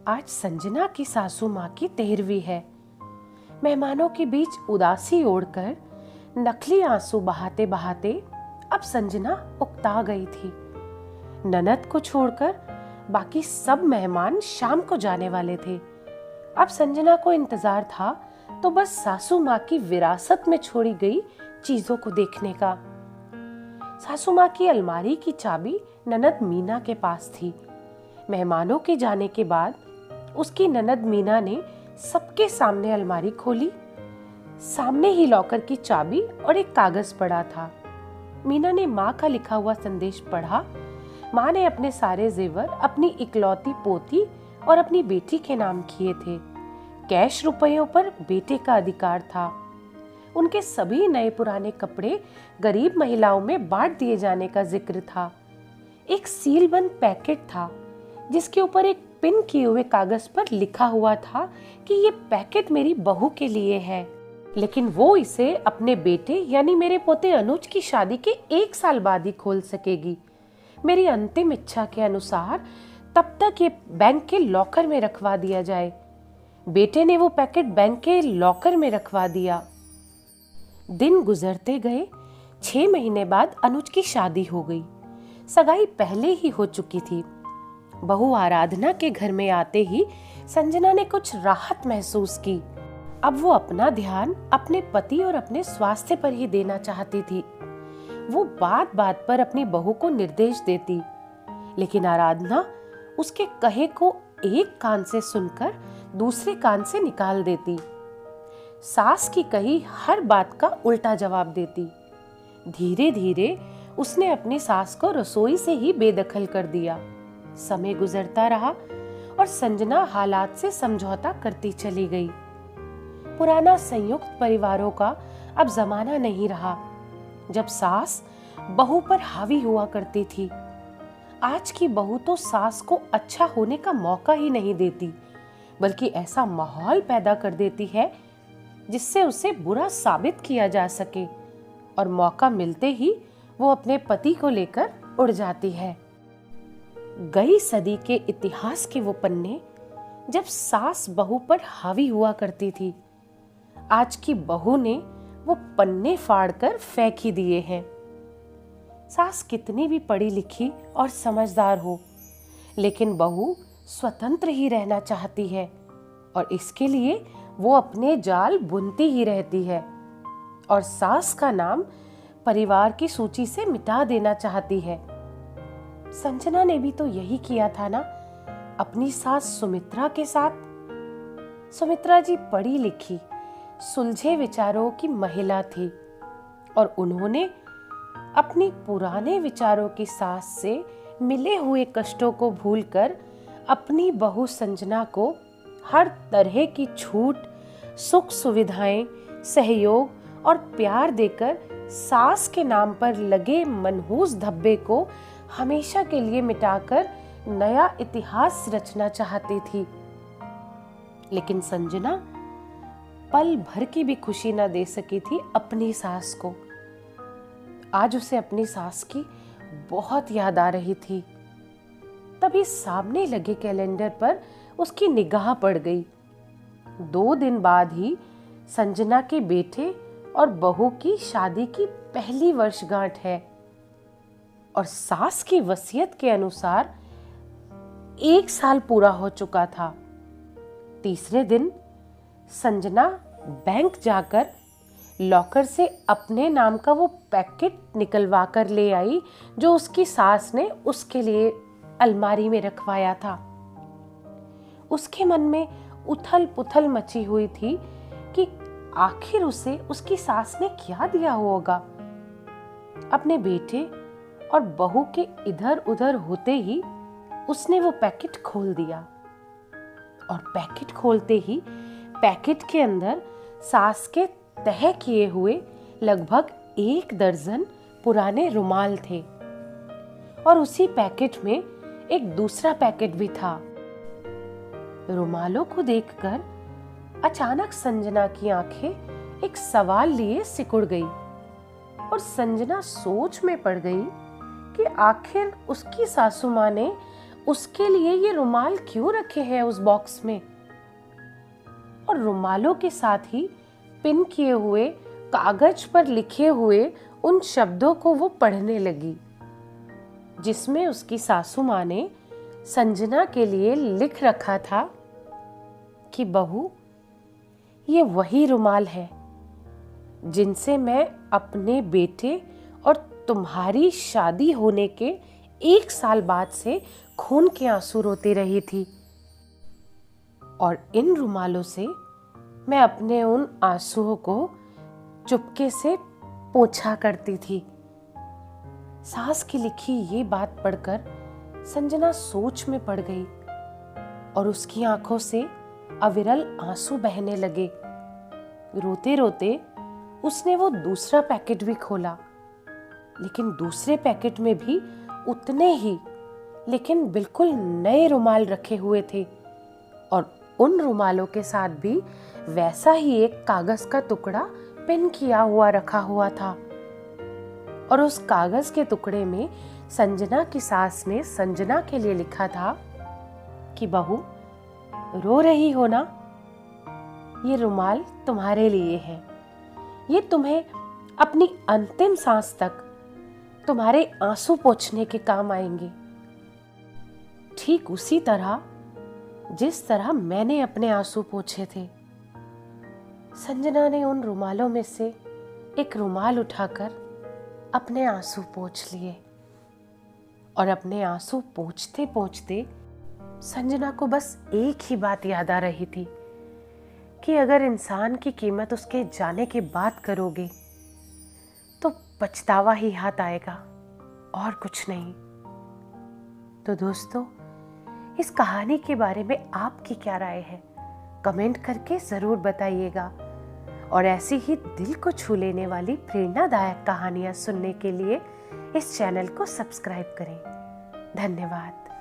आज संजना की सासू माँ की 13वीं है। मेहमानों के बीच उदासी ओढ़कर नकली आंसू बहाते बहाते अब संजना उकता गई थी। ननद को छोड़कर बाकी सब मेहमान शाम को जाने वाले थे। अब संजना को इंतजार था तो बस सासू माँ की विरासत में छोड़ी गई चीजों को देखने का। सासू माँ की अलमारी की चाबी ननद मीना के पास थी। मेहमानों के जाने के बाद उसकी ननद मीना ने सबके सामने अलमारी खोली। सामने ही लॉकर की चाबी और एक कागज पड़ा था। मीना ने माँ का लिखा हुआ संदेश पढ़ा। माँ ने अपने सारे जेवर अपनी इकलौती पोती और अपनी बेटी के नाम किए थे। कैश रुपयों पर बेटे का अधिकार था। उनके सभी नए पुराने कपड़े गरीब महिलाओं में बांट दिए जाने का जिक्र था। एक सीलबंद पैकेट था जिसके ऊपर एक पिन किए हुए कागज पर लिखा हुआ था कि ये पैकेट मेरी बहू के लिए है, लेकिन वो इसे अपने बेटे यानी मेरे पोते अनुज की शादी के 1 साल बाद ही खोल सकेगी। मेरी अंतिम इच्छा के अनुसार तब तक ये बैंक के लॉकर में रखवा दिया जाए। बेटे ने वो पैकेट बैंक के लॉकर में रखवा दिया। दिन गुजरते गए। 6 महीने बाद अनुज की शादी हो गई। सगाई पहले ही हो चुकी थी। बहू आराधना के घर में आते ही संजना ने कुछ राहत महसूस की। अब वो अपना ध्यान अपने पति और अपने स्वास्थ्य पर ही देना चाहती थी। वो बात बात पर अपनी बहू को निर्देश देती, लेकिन आराधना उसके कहे को एक कान से सुनकर दूसरे कान से निकाल देती। सास की कही हर बात का उल्टा जवाब देती। धीरे धीरे उसने अपनी सास को रसोई से ही बेदखल कर दिया। समय गुजरता रहा और संजना हालात से समझौता करती चली गई। पुराना संयुक्त परिवारों का अब जमाना नहीं रहा, जब सास बहू पर हावी हुआ करती थी। आज की बहू तो सास को अच्छा होने का मौका ही नहीं देती, बल्कि ऐसा माहौल पैदा कर देती है जिससे उसे बुरा साबित किया जा सके, और मौका मिलते ही वो अपने पति को लेकर उड़ जाती है। गई सदी के इतिहास के वो पन्ने जब सास बहू पर हावी हुआ करती थी, आज की बहू ने वो पन्ने फाड़कर फेंक ही दिए हैं। सास कितनी भी पढ़ी लिखी और समझदार हो, लेकिन बहू स्वतंत्र ही रहना चाहती है और इसके लिए वो अपने जाल बुनती ही रहती है और सास का नाम परिवार की सूची से मिटा देना चाहती है। संजना ने भी तो यही किया था ना अपनी सास सुमित्रा के साथ। सुमित्रा जी पढ़ी लिखी सुलझे विचारों की महिला थी और उन्होंने अपनी पुराने विचारों की सास से मिले हुए कष्टों को भूलकर अपनी बहू संजना को हर तरह की छूट, सुख सुविधाएं, सहयोग और प्यार देकर सास के नाम पर लगे मनहूस धब्बे को हमेशा के लिए मिटाकर नया इतिहास रचना चाहती थी। लेकिन संजना पल भर की भी खुशी न दे सकी थी अपनी सास को। आज उसे अपनी सास की बहुत याद आ रही थी। तभी सामने लगे कैलेंडर पर उसकी निगाह पड़ गई। 2 दिन बाद ही संजना के बेटे और बहू की शादी की पहली वर्षगांठ है और सास की वसीयत के अनुसार 1 साल पूरा हो चुका था। तीसरे दिन संजना बैंक जाकर लॉकर से अपने नाम का वो पैकेट निकलवा कर ले आई जो उसकी सास ने उसके लिए अलमारी में रखवाया था। उसके मन में उथल पुथल मची हुई थी कि आखिर उसे उसकी सास ने क्या दिया होगा। अपने बेटे और बहू के इधर उधर होते ही उसने वो पैकेट खोल दिया और पैकेट खोलते ही पैकेट के अंदर सास के तह किए हुए लगभग 1 दर्जन पुराने रुमाल थे और उसी पैकेट में एक दूसरा पैकेट भी था। रुमालों को देखकर अचानक संजना की आंखें एक सवाल लिए सिकुड़ गई और संजना सोच में पड़ गई कि आखिर उसकी सासू माँ ने उसके लिए ये रुमाल क्यों रखे हैं उस बॉक्स में। और रुमालों के साथ ही पिन किए हुए कागज पर लिखे हुए उन शब्दों को वो पढ़ने लगी, जिसमें उसकी सासू माँ ने संजना के लिए लिख रखा था कि बहू, ये वही रुमाल है जिनसे मैं अपने बेटे और तुम्हारी शादी होने के 1 साल बाद से खून के आंसू रोती रही थी। और इन रुमालों से मैं अपने उन आंसुओं को चुपके से पोंछा करती थी। सास की लिखी ये बात पढ़कर संजना सोच में पड़ गई और उसकी आंखों से अविरल आंसू बहने लगे। रोते रोते उसने वो दूसरा पैकेट भी खोला, लेकिन दूसरे पैकेट में भी उतने ही लेकिन बिल्कुल नए रुमाल रखे हुए थे और उन रुमालों के साथ भी वैसा ही एक कागज का टुकड़ा पिन किया हुआ रखा हुआ था। और उस कागज के टुकड़े में संजना की सास ने संजना के लिए लिखा था कि बहू, रो रही हो ना, ये रुमाल तुम्हारे लिए है। ये तुम्हें अपनी अंतिम सांस तक तुम्हारे आंसू पोंछने के काम आएंगे। ठीक उसी तरह जिस तरह मैंने अपने आंसू पोंछे थे। संजना ने उन रुमालों में से एक रुमाल उठाकर अपने आंसू पोंछ लिए और अपने आंसू पोंछते पोंछते संजना को बस एक ही बात याद आ रही थी कि अगर इंसान की कीमत उसके जाने के बाद करोगे तो पछतावा ही हाथ आएगा और कुछ नहीं। तो दोस्तों, इस कहानी के बारे में आपकी क्या राय है, कमेंट करके ज़रूर बताइएगा। और ऐसी ही दिल को छू लेने वाली प्रेरणादायक कहानियाँ सुनने के लिए इस चैनल को सब्सक्राइब करें। धन्यवाद।